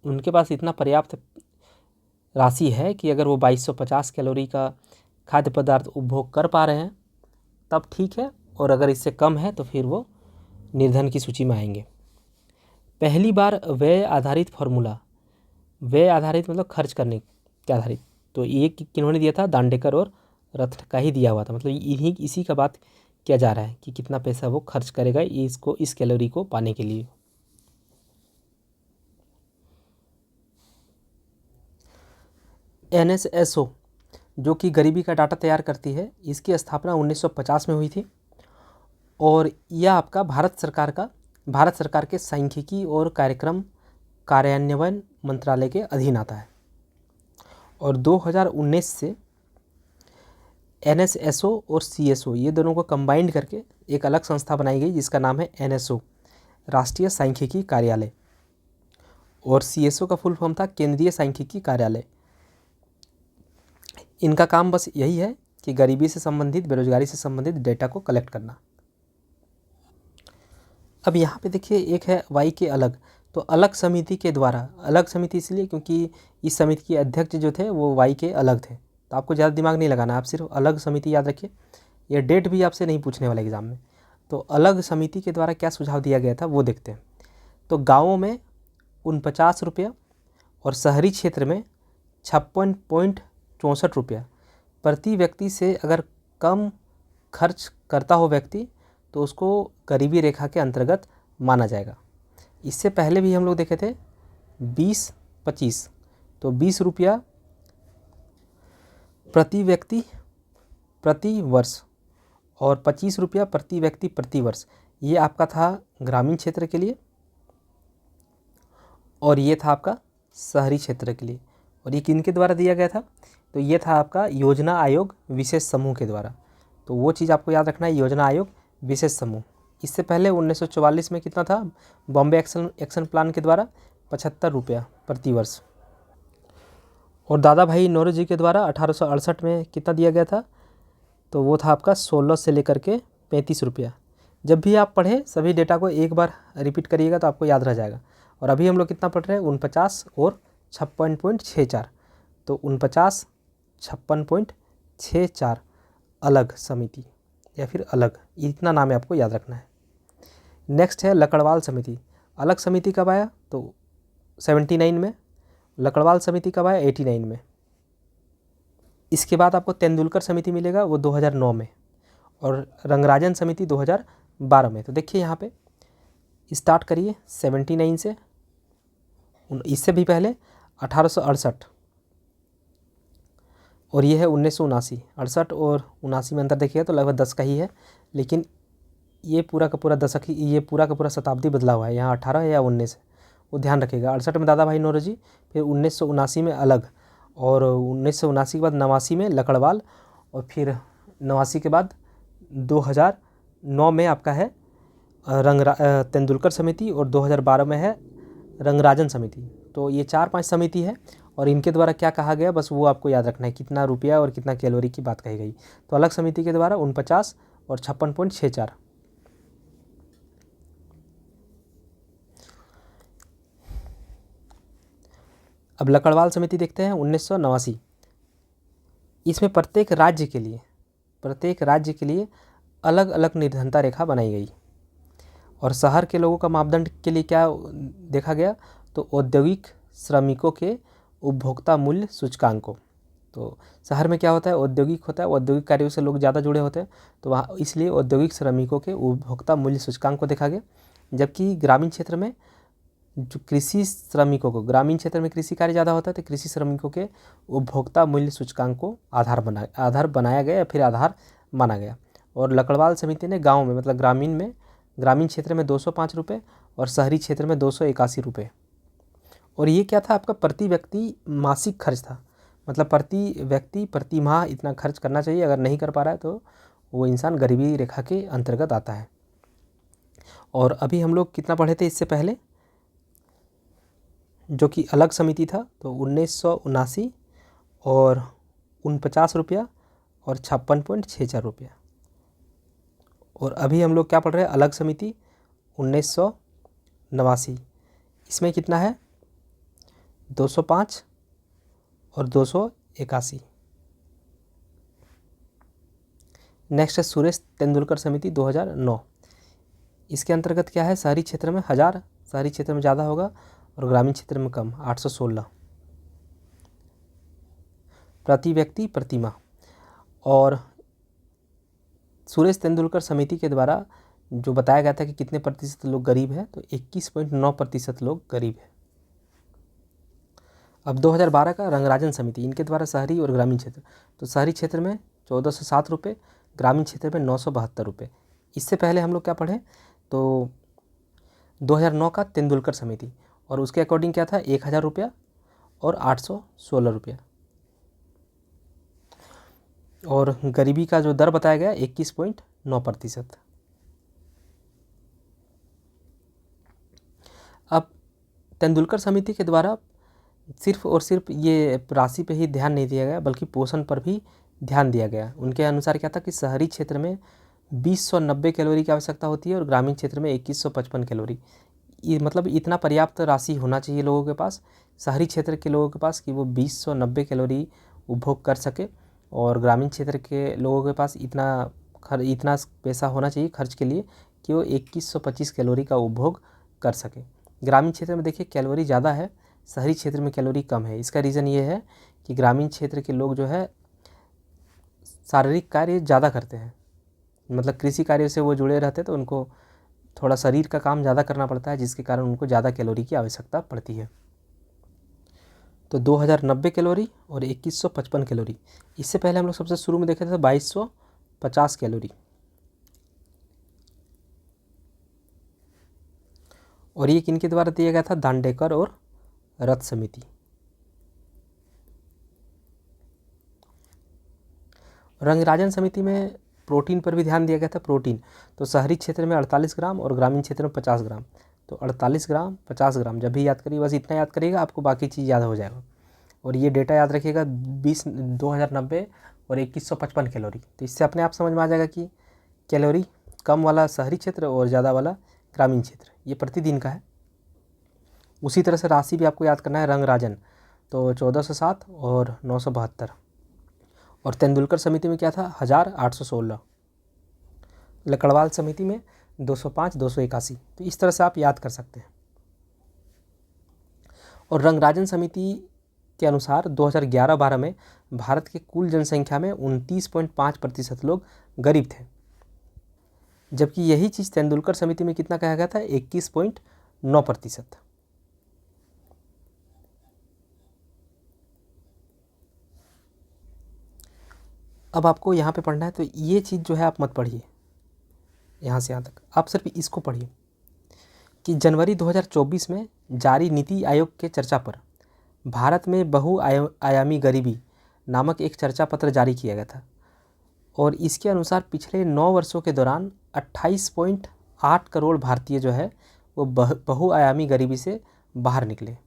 उनके पास इतना पर्याप्त राशि है कि अगर वो 2250 कैलोरी का खाद्य पदार्थ उपभोग कर पा रहे हैं तब ठीक है, और अगर इससे कम है तो फिर वो निर्धन की सूची में आएंगे। पहली बार व्यय आधारित फार्मूला, व्यय आधारित मतलब खर्च करने के आधारित, तो ये किन्होंने दिया था, दांडेकर और रथ का ही दिया हुआ था। मतलब इसी का बात किया जा रहा है कि कितना पैसा वो खर्च करेगा इस कैलोरी को पाने के लिए। NSSO जो कि गरीबी का डाटा तैयार करती है, इसकी स्थापना 1950 में हुई थी, और यह आपका भारत सरकार के सांख्यिकी और कार्यक्रम कार्यान्वयन मंत्रालय के अधीन आता है। और 2019 से NSSO और CSO ये दोनों को कंबाइंड करके एक अलग संस्था बनाई गई जिसका नाम है NSO, राष्ट्रीय सांख्यिकी कार्यालय, और CSO का फुल फॉर्म था केंद्रीय सांख्यिकी कार्यालय। इनका काम बस यही है कि गरीबी से संबंधित, बेरोजगारी से संबंधित डेटा को कलेक्ट करना। अब यहाँ पे देखिए एक है वाई के अलग, तो अलग समिति के द्वारा, अलग समिति इसलिए क्योंकि इस समिति के अध्यक्ष जो थे वो वाई के अलग थे, तो आपको ज़्यादा दिमाग नहीं लगाना, आप सिर्फ अलग समिति याद रखिए। ये डेट भी आपसे नहीं पूछने वाला एग्ज़ाम में। तो अलग समिति के द्वारा क्या सुझाव दिया गया था वो देखते हैं। तो गाँवों में 49 रुपया और शहरी क्षेत्र में 56.64 रुपया प्रति व्यक्ति से अगर कम खर्च करता हो व्यक्ति तो उसको गरीबी रेखा के अंतर्गत माना जाएगा। इससे पहले भी हम लोग देखे थे 20-25, तो 20 रुपया प्रति व्यक्ति प्रति वर्ष और 25 रुपया प्रति व्यक्ति प्रति वर्ष, ये आपका था ग्रामीण क्षेत्र के लिए और ये था आपका शहरी क्षेत्र के लिए। और ये किनके द्वारा दिया गया था? तो ये था आपका योजना आयोग विशेष समूह के द्वारा। तो वो चीज़ आपको याद रखना है, योजना आयोग विशेष समूह। इससे पहले 1944 में कितना था? बॉम्बे एक्शन प्लान के द्वारा 75 रुपया प्रति वर्ष। और दादा भाई नौरोजी के द्वारा 1868 में कितना दिया गया था? तो वो था आपका 16 से लेकर के 35 रुपया। जब भी आप पढ़ें सभी डेटा को एक बार रिपीट करिएगा तो आपको याद रह जाएगा। और अभी हम लोग कितना पढ़ रहे हैं? 49 और 56.64। तो 49, 56.64 अलग समिति या फिर अलग, इतना नाम है आपको याद रखना है। नेक्स्ट है लकड़वाल समिति। अलग समिति कब आया? तो 79 में। लकड़वाल समिति कब आया? 89 में। इसके बाद आपको तेंदुलकर समिति मिलेगा, वो 2009 में। और रंगराजन समिति 2012 में। तो देखिए यहाँ पे स्टार्ट करिए 79 से, इससे भी पहले 1868 और ये है 1979। 68 और 79 में अंतर देखिएगा तो लगभग 10 का ही है, लेकिन ये पूरा का पूरा दशक ही, ये पूरा का पूरा शताब्दी बदला हुआ है, यहाँ 18 है या 19 है, वो ध्यान रखिएगा। 68 में दादा भाई नौरोजी, फिर 1979 में अलग, और 1979 के बाद 89 में लकड़वाल, और फिर 89 के बाद 2009 में आपका है तेंदुलकर समिति, और 2012 में है रंगराजन समिति। तो ये 4-5 समिति है और इनके द्वारा क्या कहा गया बस वो आपको याद रखना है, कितना रुपया और कितना कैलोरी की बात कही गई। तो अलग समिति के द्वारा 49 और 56.64। अब लकड़वाल समिति देखते हैं 1989। इसमें प्रत्येक राज्य के लिए अलग अलग निर्धनता रेखा बनाई गई। और शहर के लोगों का मापदंड के लिए क्या देखा गया? तो औद्योगिक श्रमिकों के उपभोक्ता मूल्य सूचकांकों। तो शहर में क्या होता है? औद्योगिक होता है, औद्योगिक कार्यों से लोग ज़्यादा जुड़े होते हैं, तो वहाँ इसलिए औद्योगिक श्रमिकों के उपभोक्ता मूल्य सूचकांक को देखा गया। जबकि ग्रामीण क्षेत्र में जो कृषि श्रमिकों को, ग्रामीण क्षेत्र में कृषि कार्य ज़्यादा होता है, तो कृषि श्रमिकों के उपभोक्ता मूल्य सूचकांक को आधार बनाया गया या फिर आधार माना गया। और लकड़वाल समिति ने गाँव में, मतलब ग्रामीण क्षेत्र में 205 रुपये और शहरी क्षेत्र में 281 रुपये। और ये क्या था? आपका प्रति व्यक्ति मासिक खर्च था, मतलब प्रति व्यक्ति प्रति माह इतना खर्च करना चाहिए। अगर नहीं कर पा रहा है तो वो इंसान गरीबी रेखा के अंतर्गत आता है। और अभी हम लोग कितना पढ़े थे इससे पहले, जो कि अलग समिति था, तो 1979 और 49 रुपया और 56.64 रुपया। और अभी हम लोग क्या पढ़ रहे हैं? अलग समिति 1989। इसमें कितना है? 205 और 281। नेक्स्ट है सुरेश तेंदुलकर समिति 2009। इसके अंतर्गत क्या है? शहरी क्षेत्र में 1000, शहरी क्षेत्र में ज़्यादा होगा, और ग्रामीण क्षेत्र में कम, 816 प्रति व्यक्ति प्रति माह। और सुरेश तेंदुलकर समिति के द्वारा जो बताया गया था कि कितने प्रतिशत लोग गरीब हैं, तो 21.9% लोग गरीब हैं। अब 2012 का रंगराजन समिति, इनके द्वारा शहरी और ग्रामीण क्षेत्र, तो शहरी क्षेत्र में 1407 रुपये, ग्रामीण क्षेत्र में 972 रुपये। इससे पहले हम लोग क्या पढ़े? तो 2009 का तेंदुलकर समिति, और उसके अकॉर्डिंग क्या था? 1000 रुपया और 816 रुपया। और गरीबी का जो दर बताया गया 21.9%। अब तेंदुलकर समिति के द्वारा सिर्फ और सिर्फ ये राशि पे ही ध्यान नहीं दिया गया, बल्कि पोषण पर भी ध्यान दिया गया। उनके अनुसार क्या था कि शहरी क्षेत्र में 2090 कैलोरी की आवश्यकता होती है और ग्रामीण क्षेत्र में 2155 कैलोरी। ये मतलब इतना पर्याप्त राशि होना चाहिए लोगों के पास, शहरी क्षेत्र के लोगों के पास, कि वो 2090 कैलोरी उपभोग कर सके, और ग्रामीण क्षेत्र के लोगों के पास इतना पैसा होना चाहिए खर्च के लिए कि वो 2125 कैलोरी का उपभोग कर सके। ग्रामीण क्षेत्र में देखिए कैलोरी ज़्यादा है, शहरी क्षेत्र में कैलोरी कम है। इसका रीज़न ये है कि ग्रामीण क्षेत्र के लोग जो है शारीरिक कार्य ज़्यादा करते हैं, मतलब कृषि कार्यों से वो जुड़े रहते हैं, तो उनको थोड़ा शरीर का काम ज़्यादा करना पड़ता है, जिसके कारण उनको ज़्यादा कैलोरी की आवश्यकता पड़ती है। तो 2090 कैलोरी और 2155 कैलोरी। इससे पहले हम लोग सबसे शुरू में देखे थे 2250 कैलोरी। और ये किनके द्वारा दिया गया था? दांडेकर और रथ समिति। रंगराजन समिति में प्रोटीन पर भी ध्यान दिया गया था। प्रोटीन तो शहरी क्षेत्र में 48 ग्राम और ग्रामीण क्षेत्र में 50 ग्राम। तो 48 ग्राम 50 ग्राम जब भी याद करिए, बस इतना याद करिएगा, आपको बाकी चीज़ याद हो जाएगा। और ये डेटा याद रखिएगा 2090 और 2155 कैलोरी। तो इससे अपने आप समझ में आ जाएगा कि कैलोरी कम वाला शहरी क्षेत्र और ज़्यादा वाला ग्रामीण क्षेत्र, ये प्रतिदिन का है। उसी तरह से राशि भी आपको याद करना है। रंगराजन तो 1407 और 972। और तेंदुलकर समिति में क्या था? 1816। लकड़वाल समिति में 205 281। तो इस तरह से आप याद कर सकते हैं। और रंगराजन समिति के अनुसार 2011-12 में भारत के कुल जनसंख्या में 29.5% लोग गरीब थे, जबकि यही चीज़ तेंदुलकर समिति में कितना कहा गया था? 21.9%। अब आपको यहाँ पे पढ़ना है, तो ये चीज़ जो है आप मत पढ़िए, यहाँ से यहाँ तक आप सिर्फ इसको पढ़िए कि जनवरी 2024 में जारी नीति आयोग के चर्चा पर भारत में बहुआयामी गरीबी नामक एक चर्चा पत्र जारी किया गया था। और इसके अनुसार पिछले 9 वर्षों के दौरान 28.8 करोड़ भारतीय जो है वो बहुआयामी गरीबी से बाहर निकले।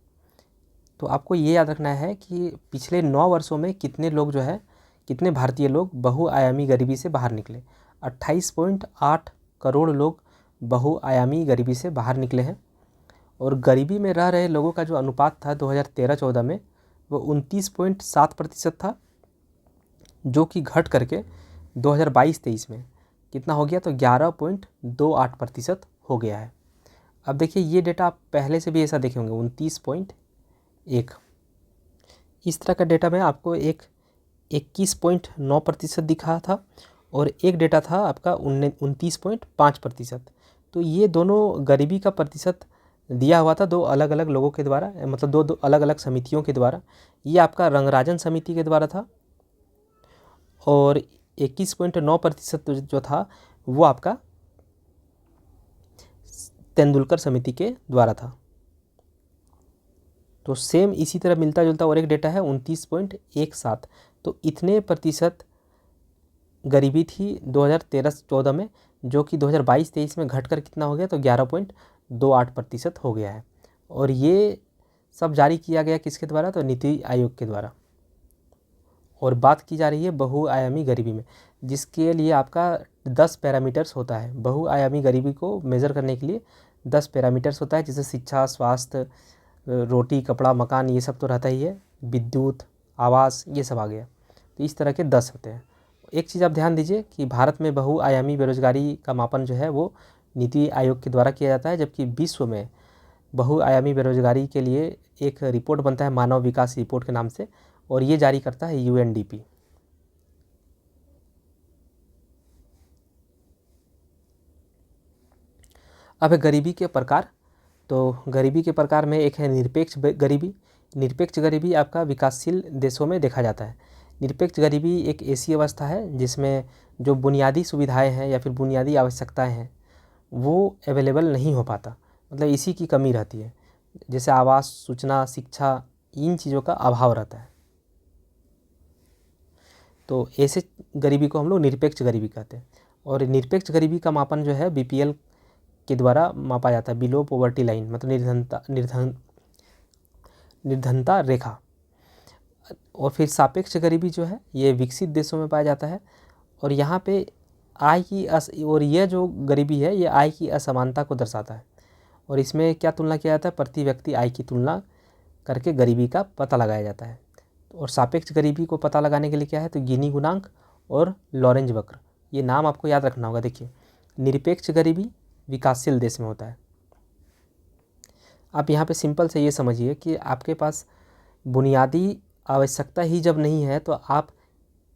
तो आपको ये याद रखना है कि पिछले 9 वर्षों में कितने लोग जो है, कितने भारतीय लोग बहुआयामी गरीबी से बाहर निकले। 28.8 करोड़ लोग बहुआयामी गरीबी से बाहर निकले हैं। और गरीबी में रह रहे लोगों का जो अनुपात था 2013-14 में वो 29.7% था, जो कि घट करके 2022-23 में कितना हो गया? तो 11.28% हो गया है। अब देखिए ये डेटा आप पहले से भी ऐसा देखे होंगे 29.1। इस तरह का डेटा में आपको एक 21.9% दिखा था और एक डेटा था आपका 29.5%। तो ये दोनों गरीबी का प्रतिशत दिया हुआ था दो अलग अलग लोगों के द्वारा, मतलब दो अलग अलग समितियों के द्वारा। ये आपका रंगराजन समिति के द्वारा था और 21.9% जो था वो आपका तेंदुलकर समिति के द्वारा था। तो सेम इसी तरह मिलता जुलता और एक डेटा है 29.17। तो इतने प्रतिशत गरीबी थी 2013-14 में, जो कि 2022-23 में घटकर कितना हो गया? तो 11.28% हो गया है। और ये सब जारी किया गया किसके द्वारा? तो नीति आयोग के द्वारा। और बात की जा रही है बहुआयामी गरीबी में, जिसके लिए आपका 10 पैरामीटर्स होता है। बहुआयामी गरीबी को मेज़र करने के लिए 10 पैरामीटर्स होता है, जैसे शिक्षा, स्वास्थ्य, रोटी, कपड़ा, मकान, ये सब तो रहता ही है, विद्युत, आवास, ये सब आ गया। तो इस तरह के 10 होते हैं। एक चीज़ आप ध्यान दीजिए कि भारत में बहुआयामी बेरोजगारी का मापन जो है वो नीति आयोग के द्वारा किया जाता है, जबकि विश्व में बहुआयामी बेरोजगारी के लिए एक रिपोर्ट बनता है मानव विकास रिपोर्ट के नाम से, और ये जारी करता है UNDP। अब है गरीबी के प्रकार। तो गरीबी के प्रकार में एक है निरपेक्ष गरीबी। निरपेक्ष गरीबी आपका विकासशील देशों में देखा जाता है। निरपेक्ष गरीबी एक ऐसी अवस्था है जिसमें जो बुनियादी सुविधाएं हैं या फिर बुनियादी आवश्यकताएं हैं वो अवेलेबल नहीं हो पाता, मतलब इसी की कमी रहती है। जैसे आवास, सूचना, शिक्षा, इन चीज़ों का अभाव रहता है। तो ऐसे गरीबी को हम लोग निरपेक्ष गरीबी कहते हैं। और निरपेक्ष गरीबी का मापन जो है BPL के द्वारा मापा जाता है, बिलो पॉवर्टी लाइन, मतलब निर्धनता रेखा। और फिर सापेक्ष गरीबी जो है ये विकसित देशों में पाया जाता है। और यहाँ पे और यह जो गरीबी है ये आय की असमानता को दर्शाता है। और इसमें क्या तुलना किया जाता है? प्रति व्यक्ति आय की तुलना करके गरीबी का पता लगाया जाता है। और सापेक्ष गरीबी को पता लगाने के लिए क्या है? तो गिनी गुणांक और लॉरेंज वक्र, ये नाम आपको याद रखना होगा। देखिए, निरपेक्ष गरीबी विकासशील देश में होता है। आप यहाँ पे सिंपल से ये समझिए कि आपके पास बुनियादी आवश्यकता ही जब नहीं है तो आप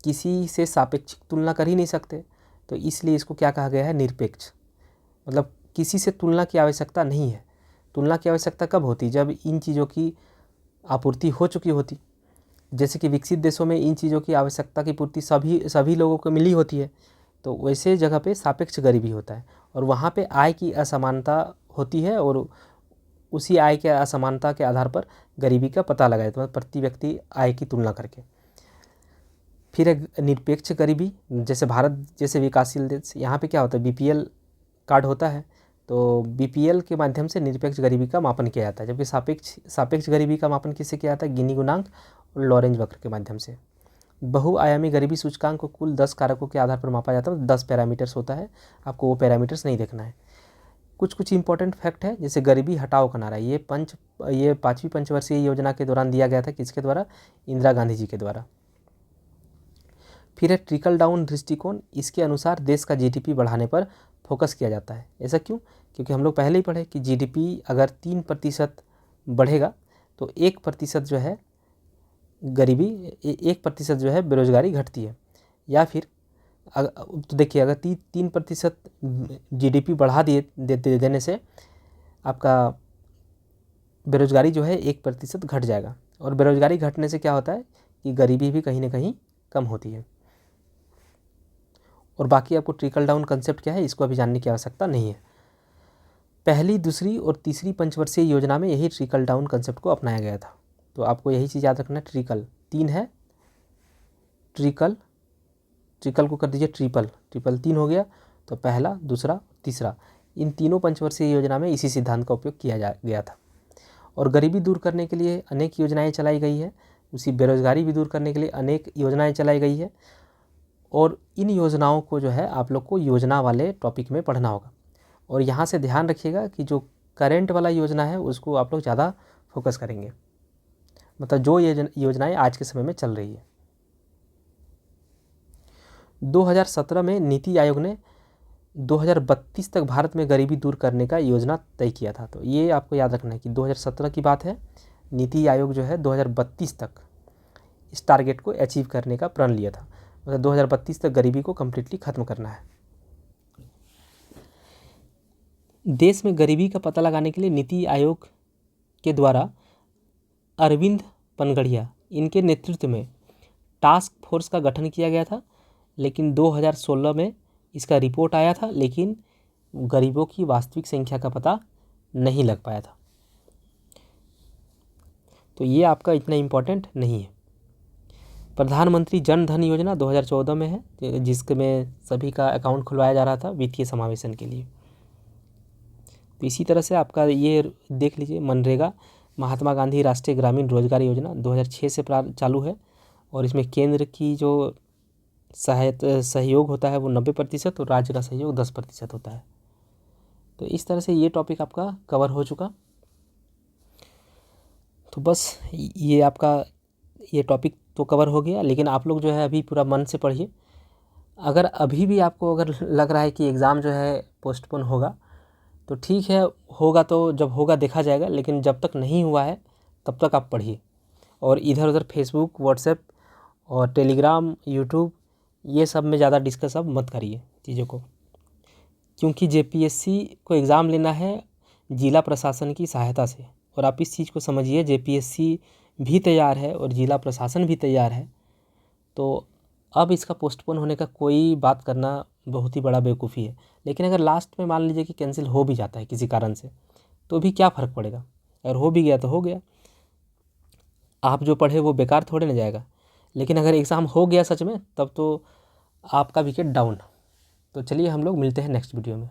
किसी से सापेक्षिक तुलना कर ही नहीं सकते। तो इसलिए इसको क्या कहा गया है, निरपेक्ष। मतलब किसी से तुलना की आवश्यकता नहीं है। तुलना की आवश्यकता कब होती, जब इन चीज़ों की आपूर्ति हो चुकी होती। जैसे कि विकसित देशों में इन चीज़ों की आवश्यकता की पूर्ति सभी लोगों को मिली होती है, तो वैसे जगह पे सापेक्ष गरीबी होता है और वहाँ पे आय की असमानता होती है और उसी आय के असमानता के आधार पर गरीबी का पता लगाया जाता है, प्रति व्यक्ति आय की तुलना करके। फिर एक निरपेक्ष गरीबी, जैसे भारत जैसे विकासशील देश, यहाँ पे क्या होता है, बीपीएल कार्ड होता है, तो बीपीएल के माध्यम से निरपेक्ष गरीबी का मापन किया जाता है। जबकि सापेक्ष गरीबी का मापन किससे किया जाता है, गिनी गुणांक और लॉरेंज वक्र के माध्यम से। बहुआयामी गरीबी सूचकांक को कुल 10 कारकों के आधार पर मापा जाता है, 10 पैरामीटर्स होता है, आपको वो पैरामीटर्स नहीं देखना है। कुछ इंपॉर्टेंट फैक्ट है, जैसे गरीबी हटाओ का नारा, ये 5वीं पंचवर्षीय योजना के दौरान दिया गया था। किसके द्वारा, इंदिरा गांधी जी के द्वारा। फिर है ट्रिकल डाउन दृष्टिकोण, इसके अनुसार देश का जीडीपी बढ़ाने पर फोकस किया जाता है। ऐसा क्यों, क्योंकि हम लोग पहले ही पढ़े कि जीडीपी अगर 3% बढ़ेगा तो 1% जो है गरीबी, 1% जो है बेरोजगारी घटती है। या फिर तो देखिए, अगर 3% जीडीपी बढ़ा देने से आपका बेरोजगारी जो है 1% घट जाएगा, और बेरोजगारी घटने से क्या होता है कि गरीबी भी कहीं ना कहीं कम होती है। और बाकी आपको ट्रिकल डाउन कंसेप्ट क्या है, इसको अभी जानने की आवश्यकता नहीं है। पहली, दूसरी और तीसरी पंचवर्षीय योजना में यही ट्रिकल डाउन कंसेप्ट को अपनाया गया था। तो आपको यही चीज़ याद रखना है। ट्रिकल 3 है, ट्रिकल को कर दीजिए ट्रिपल 3 हो गया। तो पहला, दूसरा, तीसरा, इन तीनों पंचवर्षीय योजना में इसी सिद्धांत का उपयोग किया गया था। और गरीबी दूर करने के लिए अनेक योजनाएं चलाई गई है, उसी बेरोजगारी भी दूर करने के लिए अनेक योजनाएं चलाई गई है। और इन योजनाओं को जो है आप लोग को योजना वाले टॉपिक में पढ़ना होगा। और यहाँ से ध्यान रखिएगा कि जो करेंट वाला योजना है उसको आप लोग ज़्यादा फोकस करेंगे, मतलब जो योजनाएं आज के समय में चल रही है। 2017 में नीति आयोग ने 2032 तक भारत में गरीबी दूर करने का योजना तय किया था। तो ये आपको याद रखना है कि 2017 की बात है, नीति आयोग जो है 2032 तक इस टारगेट को अचीव करने का प्रण लिया था। मतलब 2032 तक गरीबी को कम्प्लीटली ख़त्म करना है। देश में गरीबी का पता लगाने के लिए नीति आयोग के द्वारा अरविंद पनगड़िया, इनके नेतृत्व में टास्क फोर्स का गठन किया गया था। लेकिन 2016 में इसका रिपोर्ट आया था, लेकिन गरीबों की वास्तविक संख्या का पता नहीं लग पाया था। तो ये आपका इतना इम्पोर्टेंट नहीं है। प्रधानमंत्री जन धन योजना 2014 में है, जिसमें सभी का अकाउंट खुलवाया जा रहा था वित्तीय समावेशन के लिए। तो इसी तरह से आपका ये देख लीजिए, मनरेगा, महात्मा गांधी राष्ट्रीय ग्रामीण रोजगार योजना 2006 से चालू है, और इसमें केंद्र की जो सहयोग होता है वो 90% और राज्य का सहयोग 10% होता है। तो इस तरह से ये टॉपिक आपका कवर हो चुका। तो बस ये आपका ये टॉपिक तो कवर हो गया, लेकिन आप लोग जो है अभी पूरा मन से पढ़िए। अगर अभी भी आपको अगर लग रहा है कि एग्ज़ाम जो है पोस्टपोन होगा, तो ठीक है, होगा तो जब होगा देखा जाएगा, लेकिन जब तक नहीं हुआ है तब तक आप पढ़िए। और इधर उधर फेसबुक, व्हाट्सएप और टेलीग्राम, यूट्यूब, ये सब में ज़्यादा डिस्कस अब मत करिए चीज़ों को, क्योंकि जेपीएससी को एग्ज़ाम लेना है जिला प्रशासन की सहायता से। और आप इस चीज़ को समझिए, जेपीएससी भी तैयार है और जिला प्रशासन भी तैयार है, तो अब इसका पोस्टपोन होने का कोई बात करना बहुत ही बड़ा बेवकूफ़ी है। लेकिन अगर लास्ट में मान लीजिए कि कैंसिल हो भी जाता है किसी कारण से, तो भी क्या फ़र्क पड़ेगा, अगर हो भी गया तो हो गया, आप जो पढ़े वो बेकार थोड़े ना जाएगा। लेकिन अगर एग्ज़ाम हो गया सच में, तब तो आपका विकेट डाउन। तो चलिए हम लोग मिलते हैं नेक्स्ट वीडियो में।